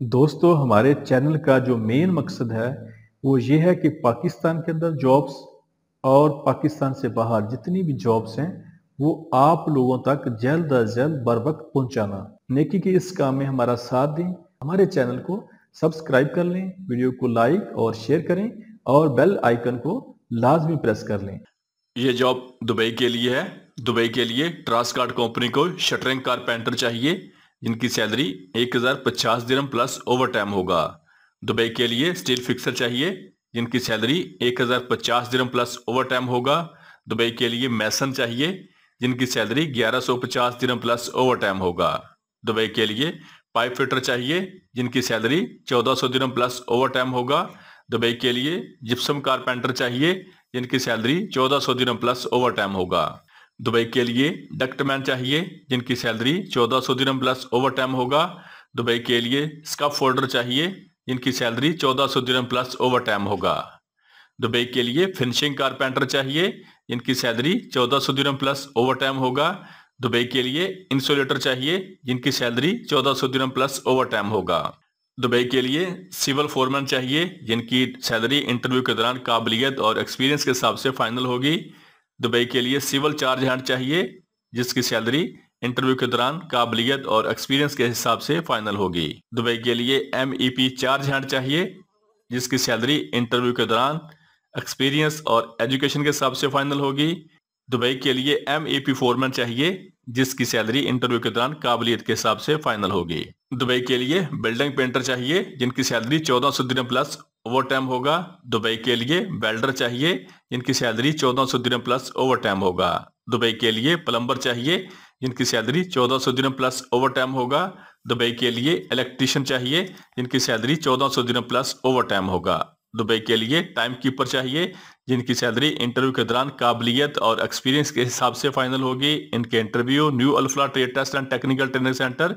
दोस्तों हमारे चैनल का जो मेन मकसद है वो ये है कि पाकिस्तान के अंदर जॉब्स और पाकिस्तान से बाहर जितनी भी जॉब्स हैं वो आप लोगों तक जल्द अज जल्द बर वक्त पहुंचाना। नेकी के इस काम में हमारा साथ दें, हमारे चैनल को सब्सक्राइब कर लें, वीडियो को लाइक और शेयर करें और बेल आइकन को लाजमी प्रेस कर लें। ये जॉब दुबई के लिए है। दुबई के लिए ट्रांसकार्ड कंपनी को शटरिंग कारपेंटर चाहिए जिनकी सैलरी 1050 दिरहम प्लस ओवर टाइम होगा। दुबई के लिए स्टील फिक्सर चाहिए जिनकी सैलरी 1050 दिरहम प्लस ओवर टाइम होगा। दुबई के लिए मैसन चाहिए जिनकी सैलरी 1150 दिरहम प्लस ओवर टाइम होगा। दुबई के लिए पाइप फिटर चाहिए जिनकी सैलरी 1400 दिरहम प्लस ओवर टाइम होगा। दुबई के लिए जिप्सम कारपेंटर चाहिए जिनकी सैलरी 1400 दिरहम प्लस ओवर टाइम होगा। दुबई के लिए डक्टमैन चाहिए जिनकी सैलरी 1400 दिरहम प्लस ओवर टाइम होगा। दुबई के लिए स्कफ फोल्डर चाहिए जिनकी सैलरी 1400 दिरहम प्लस ओवर टाइम होगा। दुबई के लिए फिनिशिंग कारपेंटर चाहिए जिनकी सैलरी 1400 दिरहम प्लस ओवर टाइम होगा। दुबई के लिए इंसुलेटर चाहिए जिनकी सैलरी 1400 दिरहम प्लस ओवर टाइम होगा। दुबई के लिए सिविल फोरमैन चाहिए जिनकी सैलरी इंटरव्यू के दौरान काबिलियत और एक्सपीरियंस के हिसाब से फाइनल होगी। दुबई के लिए सिविल चार्ज हैंड चाहिए जिसकी सैलरी इंटरव्यू के दौरान काबिलियत और एक्सपीरियंस के हिसाब से फाइनल होगी। दुबई के लिए MEP चार्ज हैंड चाहिए जिसकी सैलरी इंटरव्यू के दौरान एक्सपीरियंस और एजुकेशन के हिसाब से फाइनल होगी। दुबई के लिए MEP फोरमैन चाहिए जिसकी सैलरी इंटरव्यू के दौरान काबिलियत के हिसाब से फाइनल होगी। दुबई के लिए बिल्डिंग पेंटर चाहिए जिनकी सैलरी 1400 दिरहम प्लस ओवर टाइम होगा। दुबई के लिए वेल्डर चाहिए जिनकी सैलरी 1400 दिरहम प्लस ओवर टाइम होगा। दुबई के लिए प्लम्बर चाहिए जिनकी सैलरी 1400 दिरहम प्लस ओवर टाइम होगा। दुबई के लिए इलेक्ट्रीशियन चाहिए जिनकी सैलरी 1400 दिरहम प्लस ओवर टाइम होगा। दुबई के लिए टाइम कीपर चाहिए जिनकी सैलरी इंटरव्यू के दौरान काबिलियत और एक्सपीरियंस के हिसाब से फाइनल होगी। इनके interview new Alfalah trade test and technical training centre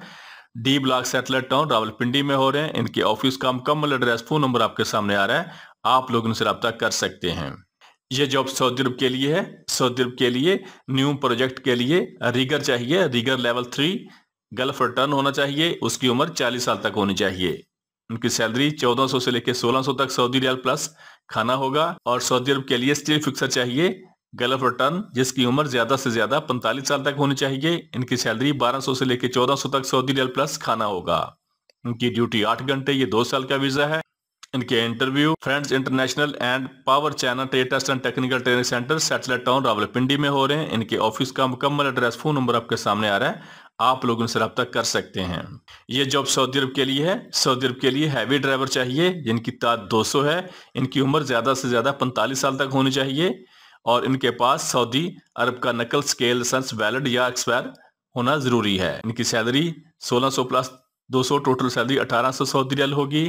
D block satellite town Rawalpindi में हो रहे हैं। इनके ऑफिस का मुकम्मल एड्रेस, फोन नंबर आपके सामने आ रहा है, आप लोग इनसे रब्ता कर सकते हैं। ये जॉब सऊदी अरब के लिए है। सऊदी अरब के लिए न्यू प्रोजेक्ट के लिए रीगर चाहिए, रीगर लेवल 3, गल्फ रिटर्न होना चाहिए, उसकी उम्र 40 साल तक होनी चाहिए। उनकी सैलरी 1400 से लेकर 1600 तक सऊदी रियाल प्लस खाना होगा। और सऊदी अरब के लिए स्टील फिक्सर चाहिए, गल्फ रिटर्न, जिसकी उम्र ज्यादा से ज्यादा 45 साल तक होनी चाहिए। इनकी सैलरी 1200 से लेकर 1400 तक सऊदी रियाल प्लस खाना होगा। इनकी ड्यूटी 8 घंटे, ये 2 साल का वीजा है। इनके interview friends international and power China trade test and technical training centre satellite town Rawalpindi में हो रहे हैं। इनके ऑफिस का मुकम्मल एड्रेस, फोन नंबर आपके सामने आ रहा है, आप लोग उनसे रब्ता कर सकते हैं। ये जॉब सऊदी अरब के लिए है। सऊदी अरब के लिए हैवी ड्राइवर चाहिए जिनकी तादाद 200 है। इनकी उम्र ज्यादा से ज्यादा 45 साल तक होनी चाहिए और इनके पास सऊदी अरब का नकल स्केल लाइसेंस वैलिड या एक्सपायर होना जरूरी है। इनकी salary 1600 plus 200, total salary 1800 Saudi riyal होगी।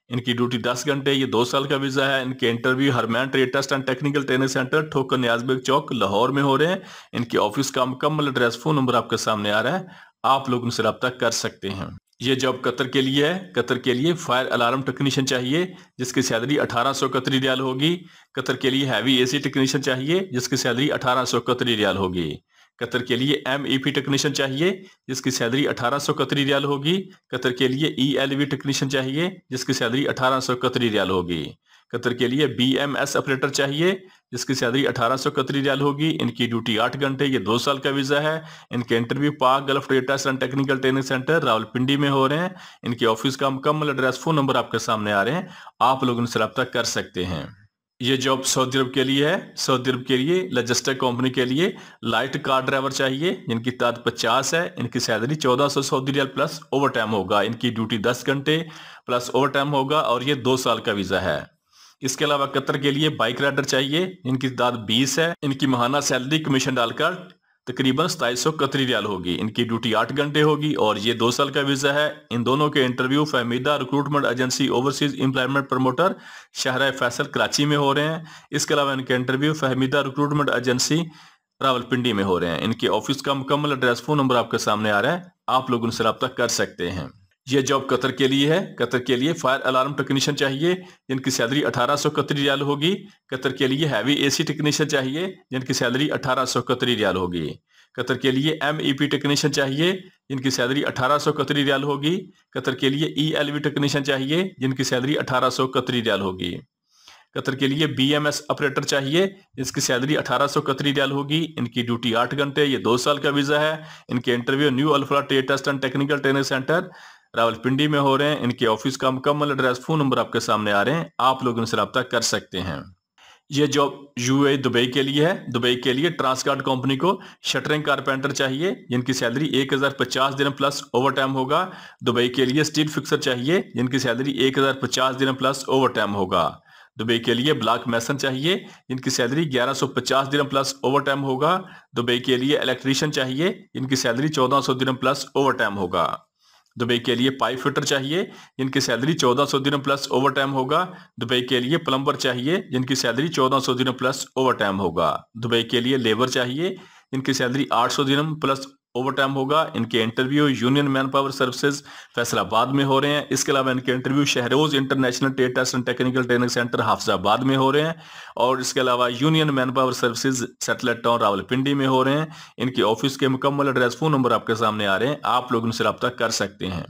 इनकी ड्यूटी 10 घंटे, ये 2 साल का वीजा है। इनके इंटरव्यू हरमैन trade test and technical training centre Thokar Niazbeg चौक लाहौर में हो रहे हैं। इनके ऑफिस का मुकम्मल एड्रेस, फोन नंबर आपके सामने आ रहा है, आप लोग उनसे रब्ता कर सकते हैं। ये जॉब कतर के लिए है। कतर के लिए फायर अलार्म टेक्नीशियन चाहिए जिसकी सैलरी 1800 कतरी रियाल होगी। कतर के लिए हैवी AC टेक्नीशियन चाहिए जिसकी सैलरी 1800 कतरी रियाल होगी। कतर के लिए MEP टेक्नीशियन चाहिए जिसकी सैलरी 1800 कतरी रियाल होगी। कतर के लिए ELV टेक्नीशियन चाहिए जिसकी सैलरी 1800 कतरी रियाल होगी। कतर के लिए BMS ऑपरेटर चाहिए जिसकी सैलरी 1800 कतरी रियाल होगी। इनकी ड्यूटी 8 घंटे, ये 2 साल का वीजा है। इनके interview Pak gulf trade test and technical training centre Rawalpindi में हो रहे हैं। इनके ऑफिस का मुकम्मल एड्रेस, फोन नंबर आपके सामने आ रहे हैं, आप लोग उनसे रब्ता कर सकते हैं। ये जॉब सऊदी अरब के लिए है। सऊदी अरब के लिए लॉजिस्टिक कंपनी के लिए लाइट कार ड्राइवर चाहिए जिनकी तादाद 50 है। इनकी salary 1400 Saudi riyal plus overtime होगा। इनकी ड्यूटी 10 घंटे प्लस ओवर टाइम होगा और ये 2 साल का वीजा है। इसके अलावा कतर के लिए बाइक राइडर चाहिए जिनकी तादाद 20 है। इनकी माहाना सैलरी कमीशन डालकर तकरीबन 2700 कतरी रियाल होगी। इनकी ड्यूटी 8 घंटे होगी और ये 2 साल का वीजा है। इन दोनों के interview Fahmida recruitment agency overseas employment promoter शहर फैसल कराची में हो रहे हैं। इसके अलावा इनके interview Fahmida recruitment agency Rawalpindi में हो रहे हैं। इनके ऑफिस का मुकम्मल एड्रेस, फोन नंबर आपके सामने आ रहा है, आप लोग उनसे रब्ता कर सकते हैं। ये जॉब कतर के लिए है। कतर के लिए फायर अलार्म टेक्नीशियन चाहिए जिनकी सैलरी 1800 कतरी रियाल होगी। कतर के लिए हैवी AC टेक्नीशियन चाहिए जिनकी सैलरी 1800 कतरी रियाल होगी। कतर के लिए MEP टेक्नीशियन चाहिए जिनकी सैलरी 1800 कतरी रियाल होगी। कतर के लिए ELV टेक्नीशियन चाहिए, जिनकी सैलरी 1800 कतरी रियाल होगी। कतर के लिए BMS ऑपरेटर चाहिए, जिसकी सैलरी 1800 कतरी रियाल होगी। इनकी ड्यूटी 8 घंटे, ये 2 साल का वीजा है। इनके इंटरव्यू न्यू अल्फ्रा trade test and technical training centre Rawalpindi में हो रहे हैं। इनके ऑफिस का मुकम्मल एड्रेस, फोन नंबर आपके सामने आ रहे हैं, आप लोग इनसे रब्ता कर सकते हैं। ये जॉब UAE दुबई के लिए है। दुबई के लिए ट्रांसगार्ड कंपनी को शटरिंग कारपेंटर चाहिए, जिनकी सैलरी 1050 दिन प्लस ओवर टाइम होगा। दुबई के लिए स्टील फिक्सर चाहिए, जिनकी सैलरी 1050 दिन प्लस ओवर टाइम होगा। दुबई के लिए ब्लॉक मैसन चाहिए, जिनकी सैलरी 1150 दिन प्लस ओवर टाइम होगा। दुबई के लिए इलेक्ट्रीशियन चाहिए, जिनकी सैलरी 1400 दिन प्लस ओवर टाइम होगा। दुबई के लिए पाइप फिटर चाहिए, जिनकी सैलरी 1400 दिन प्लस ओवर टाइम होगा। दुबई के लिए प्लम्बर चाहिए, जिनकी सैलरी 1400 दिन प्लस ओवर टाइम होगा। दुबई के लिए लेबर चाहिए, जिनकी सैलरी 800 दिन प्लस ओवर टाइम होगा। इनके interview union manpower services Faisalabad में हो रहे हैं। इसके अलावा इनके interview Shahroz international trade test and technical training centre Hafizabad में हो रहे हैं, और इसके अलावा union manpower services satellite town Rawalpindi में हो रहे हैं। इनके ऑफिस के मुकम्मल एड्रेस, फोन नंबर आपके सामने आ रहे हैं, आप लोग उनसे रब्ता कर सकते हैं।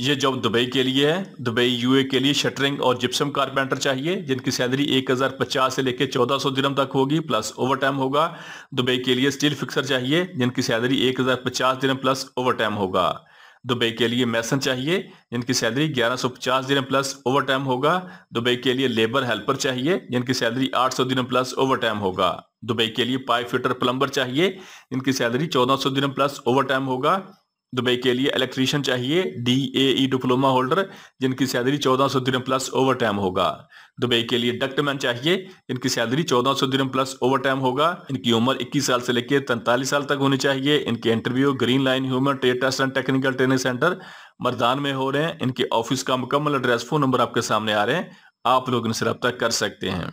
ये जॉब दुबई के लिए है। दुबई UAE के लिए शटरिंग और जिप्सम कारपेंटर चाहिए, जिनकी सैलरी 1050 से लेकर 1400 दिरहम तक होगी, प्लस ओवर टाइम होगा। दुबई के लिए स्टील फिक्सर चाहिए, जिनकी सैलरी 1050 दिरहम प्लस ओवर टाइम होगा। दुबई के लिए मैसन चाहिए, जिनकी सैलरी 1150 दिरहम प्लस ओवर टाइम होगा। दुबई के लिए लेबर हेल्पर चाहिए, जिनकी सैलरी 800 दिरहम प्लस ओवर टाइम होगा। दुबई के लिए पाइप फिटर प्लम्बर चाहिए, जिनकी सैलरी 1400 दिरहम प्लस ओवर टाइम होगा। दुबई के लिए इलेक्ट्रीशियन चाहिए, DAE डिप्लोमा होल्डर, जिनकी सैलरी 1400 दिरहम प्लस ओवर टाइम होगा। दुबई के लिए डक्टमैन चाहिए, जिनकी सैलरी 1400 दिरहम प्लस ओवर टाइम होगा। इनकी उम्र 21 साल से लेकर 43 साल तक होनी चाहिए। इनके interview green line human trade test and technical training centre Mardan में हो रहे हैं। इनके ऑफिस का मुकम्मल एड्रेस, फोन नंबर आपके सामने आ रहे हैं, आप लोग इनसे रब्ता कर सकते हैं।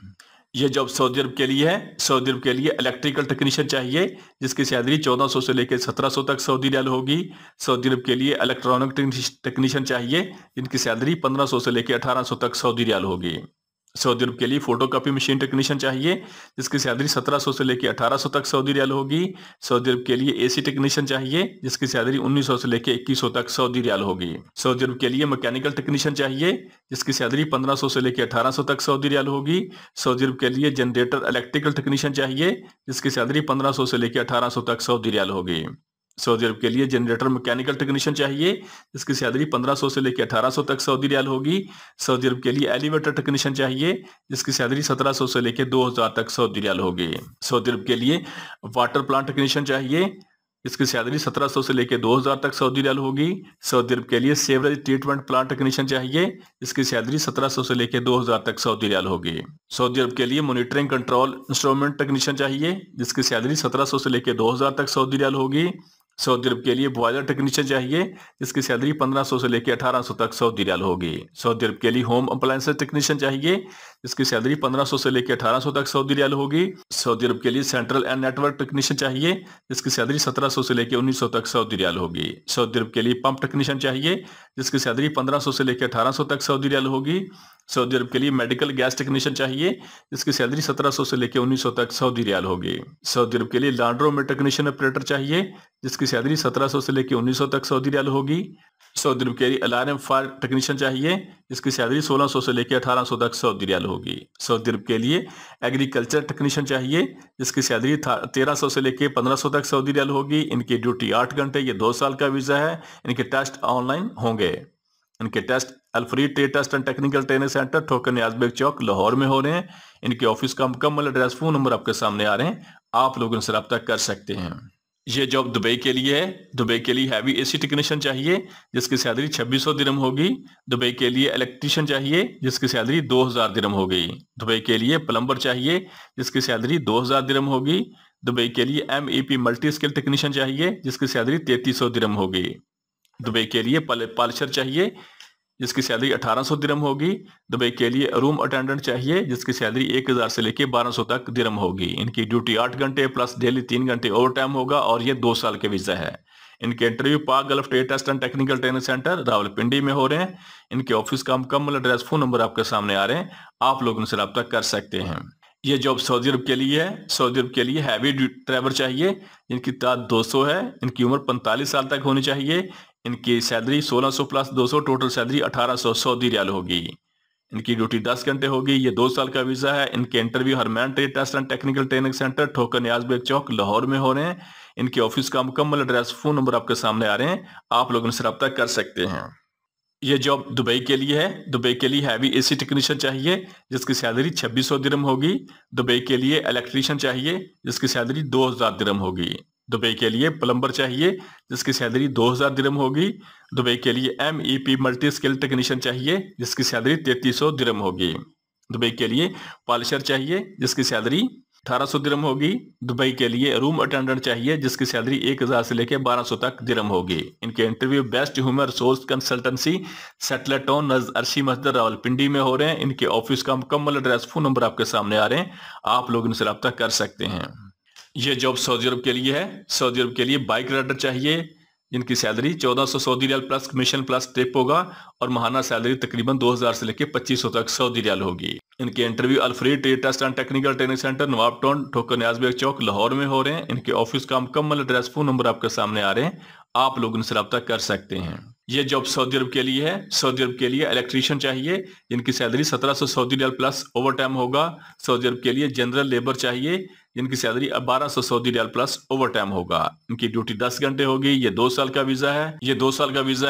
ये जॉब सऊदी अरब के लिए है। सऊदी अरब के लिए इलेक्ट्रिकल टेक्नीशियन चाहिए, जिसकी सैलरी 1400 से लेकर 1700 तक सऊदी रियाल होगी। सऊदी अरब के लिए इलेक्ट्रॉनिक टेक्नीशियन चाहिए, जिनकी सैलरी 1500 से लेकर 1800 तक सऊदी रियाल होगी। सऊदी अरब के लिए फोटोकॉपी मशीन टेक्नीशियन चाहिए, जिसकी सैलरी 1700 से लेकर 1800 तक सऊदी रियाल होगी। सऊदी अरब के लिए AC टेक्नीशियन चाहिए, जिसकी सैलरी 1900 से लेकर 2100 तक सऊदी रियाल होगी। सऊदी अरब के लिए मैकेनिकल टेक्नीशियन चाहिए, जिसकी सैलरी 1500 से लेकर 1800 तक सऊदी रियाल होगी। सऊदी अरब के लिए जनरेटर इलेक्ट्रिकल टेक्नीशियन चाहिए, जिसकी सैलरी 1500 से लेकर 1800 तक सऊदी रियाल होगी। सऊदी अरब के लिए जनरेटर मैकेनिकल टेक्नीशियन चाहिए, जिसकी सैलरी 1500 से लेकर 1800 तक सऊदी रियाल होगी। सऊदी अरब के लिए एलिवेटर टेक्नीशियन चाहिए, जिसकी सैलरी 1700 से लेकर 2000 तक सऊदी रियाल होगी। सऊदी अरब के लिए वाटर प्लांट टेक्नीशियन चाहिए, इसकी सैलरी 1700 से लेकर 2000 तक सऊदी रियाल होगी। सऊदी अरब के लिए सेवरेज ट्रीटमेंट प्लांट टेक्नीशियन चाहिए, इसकी सैलरी 1700 से लेकर 2000 तक सऊदी रियाल होगी। सऊदी अरब के लिए मॉनिटरिंग कंट्रोल इंस्ट्रूमेंट टेक्नीशियन चाहिए, जिसकी सैलरी 1700 से लेकर 2000 तक सऊदी रियाल होगी। सऊदी अरब के लिए बॉयलर टेक्नीशियन चाहिए, जिसकी सैलरी 1500 से लेकर 1800 तक सऊदी रियाल होगी। सऊदी अरब के लिए होम अप्लायंसेस टेक्नीशियन चाहिए, जिसकी सैलरी 1500 से लेकर 1800 तक सऊदी रियाल होगी। सऊदी अरब के लिए सेंट्रल एंड नेटवर्क टेक्नीशियन चाहिए, जिसकी सैलरी 1700 से लेकर 1900 तक सऊदी रियाल होगी। सऊदी अरब के लिए पंप टेक्नीशियन चाहिए, जिसकी सैलरी 1500 से लेकर 1800 तक सऊदी रियाल होगी। सऊदी अरब के लिए मेडिकल गैस टेक्नीशियन चाहिए, जिसकी सैलरी 1700 से लेकर 1900 तक सऊदी रियाल होगी। सऊदी अरब के लिए लॉन्ड्रोमेट टेक्नीशियन ऑपरेटर चाहिए, जिसकी सैलरी 1700 से लेकर 1900 तक सऊदी रियाल होगी। सऊदी अरब के लिए अलार्म फायर टेक्नीशियन चाहिए, जिसकी सैलरी 1600 से लेकर 1800 तक सऊदी रियाल होगी। सऊदी अरब के लिए एग्रीकल्चर टेक्नीशियन चाहिए, जिसकी सैलरी 1300 से लेकर 1500 तक सऊदी रियाल होगी। इनकी ड्यूटी 8 घंटे, ये 2 साल का वीजा है। इनके टेस्ट ऑनलाइन होंगे। इनके टेस्ट अल्फ्री trade test and technical training centre Thokar Niazbeg चौक लाहौर में हो रहे हैं। इनके ऑफिस का मुकम्मल एड्रेस, फोन नंबर आपके सामने आ रहे हैं, आप लोग इनसे रब्ता कर सकते हैं। ये जॉब दुबई के लिए है। दुबई के लिए हैवी AC टेक्नीशियन चाहिए, जिसकी सैलरी 2600 दिरहम होगी। दुबई के लिए इलेक्ट्रीशियन चाहिए, जिसकी सैलरी 2000 दिरहम होगी। दुबई के लिए प्लम्बर चाहिए, जिसकी सैलरी 2000 दिरहम होगी। दुबई के लिए MEP मल्टी स्किल टेक्नीशियन चाहिए, जिसकी सैलरी 3300 दिरहम होगी। दुबई के लिए पॉलिशर चाहिए, जिसकी सैलरी 1800 दिरहम होगी। दुबई के लिए रूम अटेंडेंट चाहिए, जिसकी सैलरी 1000 से लेकर 1200 तक दिरहम होगी। इनकी ड्यूटी 8 घंटे प्लस डेली 3 घंटे ओवर टाइम होगा, और ये 2 साल के वीजा है। इनके interview Pak gulf trade test and technical training centre Rawalpindi में हो रहे हैं। इनके ऑफिस का मुकम्मल एड्रेस, फोन नंबर आपके सामने आ रहे हैं, आप लोग उनसे रब्ता कर सकते हैं। ये जॉब सऊदी अरब के लिए है। सऊदी अरब के लिए हैवी ड्राइवर चाहिए, इनकी तादाद 200 है, इनकी उम्र 45 साल तक होनी चाहिए, इनकी salary 1600 plus 200, total salary 1800 Saudi riyal होगी। इनकी ड्यूटी 10 घंटे होगी। ये 2 साल का वीजा है। इनके इंटरव्यू हरमैन trade test and technical training centre Thokar Niaz bag चौक लाहौर में हो रहे हैं। इनके ऑफिस का मुकम्मल एड्रेस, फोन नंबर आपके सामने आ रहे हैं, आप लोग इनसे रब्ता कर सकते हैं। ये जॉब दुबई के लिए है। दुबई के लिए हैवी एसी टेक्नीशियन चाहिए जिसकी सैलरी 2600 दिरहम होगी। दुबई के लिए इलेक्ट्रीशियन चाहिए जिसकी सैलरी 2000 दिरहम होगी। दुबई के लिए प्लम्बर चाहिए जिसकी सैलरी 2000 दिरहम होगी। दुबई के लिए MEP मल्टी स्किल टेक्नीशियन चाहिए जिसकी सैलरी 3300 दिरहम होगी। दुबई के लिए पॉलिशर चाहिए जिसकी सैलरी 1800 दिरहम होगी। दुबई के लिए रूम अटेंडेंट चाहिए जिसकी सैलरी 1000 से लेकर 1200 तक दिरहम होगी। इनके interview best human resource consultancy settler town नज़ अरशी मस्जिद रावलपिंडी में हो रहे हैं। इनके ऑफिस का मुकम्मल एड्रेस, फोन नंबर आपके सामने आ रहे हैं, आप लोग इनसे रब्ता कर सकते हैं। ये जॉब सऊदी अरब के लिए है। सऊदी अरब के लिए बाइक राइडर चाहिए जिनकी salary 1400 Saudi riyal plus commission plus tip होगा और माहाना सैलरी तकरीबन 2000 से लेकर 2500 तक सऊदी रियाल होगी। इनके इंटरव्यू अल्फ्री trade test and technical training centre Nawab town Thokar Niaz bag चौक लाहौर में हो रहे हैं। इनके ऑफिस का मुकम्मल एड्रेस, फोन नंबर आपके सामने आ रहे हैं, आप लोग इनसे रब्ता कर सकते हैं। ये जॉब सऊदी अरब के लिए है। सऊदी अरब के लिए इलेक्ट्रीशियन चाहिए जिनकी salary 1700 Saudi riyal plus overtime होगा। सऊदी अरब के लिए जनरल लेबर चाहिए जिनकी salary 1200 Saudi riyal plus overtime होगा। इनकी ड्यूटी 10 घंटे होगी। ये 2 साल का वीजा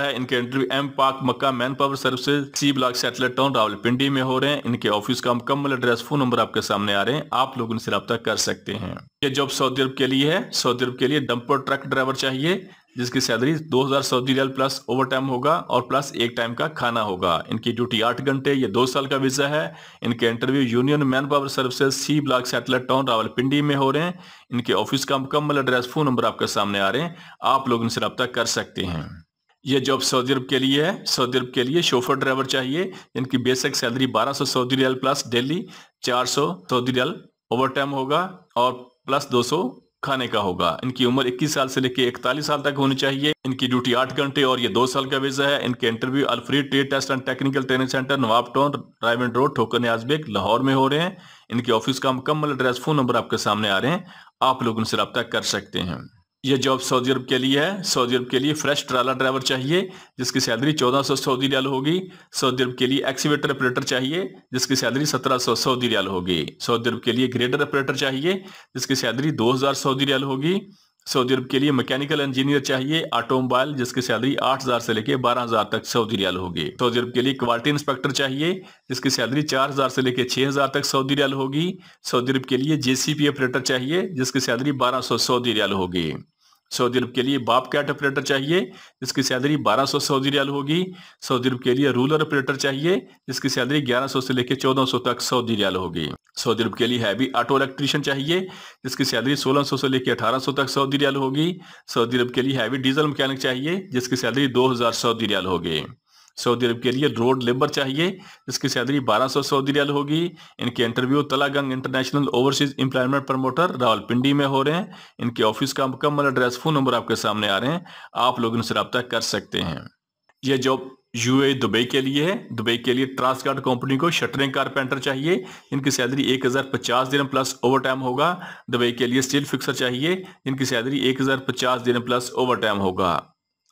है। इनके इंटरव्यू एम पाक मक्का manpower services C block settler town Rawalpindi में हो रहे हैं। इनके ऑफिस का मुकम्मल एड्रेस, फोन नंबर आपके सामने आ रहे हैं, आप लोग इनसे रब्ता कर सकते हैं। ये जॉब सऊदी अरब के लिए है। सऊदी अरब के लिए डंपर ट्रक ड्राइवर चाहिए जिसकी salary 2000 Saudi riyal plus overtime होगा और प्लस एक टाइम का खाना होगा। इनकी ड्यूटी 8 घंटे। ये 2 साल का वीजा है। इनके interview union manpower services C block settler town Rawalpindi में हो रहे हैं। इनके ऑफिस का मुकम्मल एड्रेस, फोन नंबर आपके सामने आ रहे हैं, आप लोग इनसे रब्ता कर सकते हैं। ये जॉब सऊदी अरब के लिए है। सऊदी अरब के लिए शोफर ड्राइवर चाहिए जिनकी basic salary 1200 Saudi riyal plus daily 400 Saudi riyal overtime होगा और प्लस 200 खाने का होगा। इनकी उम्र 21 साल से लेकर 41 साल तक होनी चाहिए। इनकी ड्यूटी 8 घंटे और ये 2 साल का वीजा है। इनके इंटरव्यू अल्फ्री trade test and technical training centre Nawab town Raymond road Thokar Niaz bag Lahore में हो रहे हैं। इनके ऑफिस का मुकम्मल एड्रेस, फोन नंबर आपके सामने आ रहे हैं, आप लोग उनसे रब्ता कर सकते हैं। ये जॉब सऊदी अरब के लिए है। सऊदी अरब के लिए फ्रेश ट्राला ड्राइवर चाहिए जिसकी सैलरी 1400 सऊदी रियाल होगी। सऊदी अरब के लिए एक्सीवेटर ऑपरेटर चाहिए जिसकी सैलरी 1700 सऊदी रियाल होगी। सऊदी अरब के लिए ग्रेडर ऑपरेटर चाहिए जिसकी सैलरी 2000 सऊदी रियाल होगी। सऊदी अरब के लिए मैकेनिकल इंजीनियर चाहिए ऑटोमोबाइल जिसकी सैलरी 8000 से लेकर 12000 तक सऊदी रियाल होगी। सऊदी अरब के लिए क्वालिटी इंस्पेक्टर चाहिए जिसकी सैलरी 4000 से लेकर 6000 तक सऊदी रियाल होगी। सऊदी अरब के लिए JCB ऑपरेटर चाहिए जिसकी सैलरी 1200 सऊदी रियाल होगी। सऊदी अरब के लिए बाप कैट ऑपरेटर चाहिए जिसकी सैलरी 1200 सऊदी रियाल होगी। सऊदी अरब के लिए रूलर ऑपरेटर चाहिए जिसकी सैलरी 1100 से लेकर 1400 तक सऊदी रियाल होगी। सऊदी अरब के लिए हैवी ऑटो इलेक्ट्रीशियन चाहिए जिसकी सैलरी 1600 से लेकर 1800 तक सऊदी रियाल होगी। सऊदी अरब के लिए हैवी डीजल मैकेनिक चाहिए जिसकी सैलरी 2000 सऊदी रियाल होगी। सऊदी अरब के लिए रोड लेबर चाहिए जिसकी सैलरी 1200 सऊदी रियाल होगी। इनके interview Talagang international overseas employment promoter Rawalpindi में हो रहे हैं। इनके ऑफिस का मुकम्मल एड्रेस, फोन नंबर आपके सामने आ रहे हैं, आप लोग इनसे रब्ता कर सकते हैं। यह जॉब UAE दुबई के लिए है। दुबई के लिए ट्रांसगार्ड कंपनी को शटरिंग कारपेंटर चाहिए इनकी सैलरी 1050 दिरहम प्लस ओवर टाइम होगा। दुबई के लिए स्टील फिक्सर चाहिए इनकी सैलरी 1050 दिरहम प्लस ओवर टाइम होगा।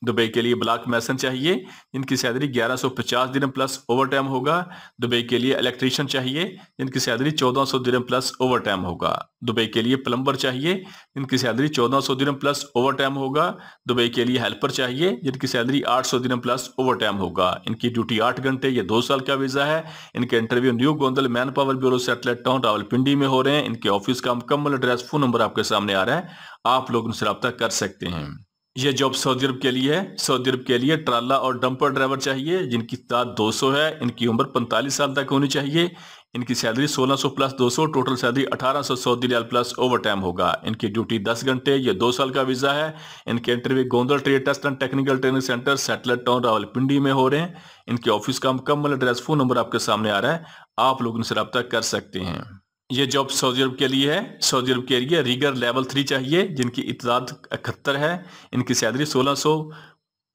दुबई के लिए ब्लॉक मैसन चाहिए जिनकी सैलरी 1150 दिरहम प्लस ओवर टाइम होगा। दुबई के लिए इलेक्ट्रीशियन चाहिए जिनकी सैलरी 1400 दिरहम प्लस ओवर टाइम होगा। दुबई के लिए प्लम्बर चाहिए जिनकी सैलरी 1400 दिरहम प्लस ओवर टाइम होगा। दुबई के लिए हेल्पर चाहिए जिनकी सैलरी 800 दिरहम प्लस ओवर टाइम होगा। इनकी ड्यूटी 8 घंटे। ये 2 साल का वीजा है। इनके interview new Gondal man power bureau satellite town Rawalpindi में हो रहे हैं। इनके ऑफिस का मुकम्मल एड्रेस, फोन नंबर आपके सामने आ रहा है, आप लोग उनसे रब्ता कर सकते हैं। यह जॉब सऊदी अरब के लिए है। सऊदी अरब के लिए ट्राला और डंपर ड्राइवर चाहिए जिनकी तादाद 200 है। इनकी उम्र 45 साल तक होनी चाहिए। इनकी salary 1600 plus 200, total salary 1800 Saudi riyal plus overtime होगा। इनकी ड्यूटी 10 घंटे। ये 2 साल का वीजा है। इनके interview Gondal trade test and technical training centre satellite town Rawalpindi में हो रहे हैं। इनके ऑफिस का मुकम्मल एड्रेस, फोन नंबर आपके सामने आ रहा है, आप लोग इनसे रब्ता कर सकते हैं। ये जॉब सऊदी अरब के लिए है। सऊदी अरब के लिए रीगर लेवल 3 चाहिए जिनकी इत्ताद 71 है। इनकी salary 1600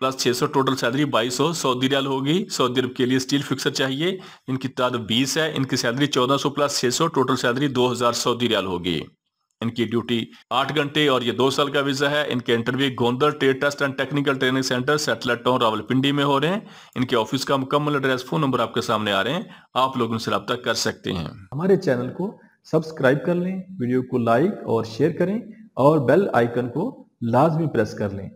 plus 600 total salary 2200 Saudi riyal होगी। सऊदी अरब के लिए स्टील फिक्सर चाहिए। इनकी तादाद 20 है। इनकी salary 1400 plus 600 total salary 2000 Saudi riyal होगी। इनकी ड्यूटी 8 घंटे और ये 2 साल का वीजा है। इनके interview Gondal trade test and technical training centre satellite town Rawalpindi में हो रहे हैं। इनके ऑफिस का मुकम्मल एड्रेस, फोन नंबर आपके सामने आ रहे हैं, आप लोग उनसे रब्ता कर सकते हैं। हमारे चैनल को सब्सक्राइब कर लें, वीडियो को लाइक और शेयर करें और बेल आइकन को लाजमी प्रेस कर लें।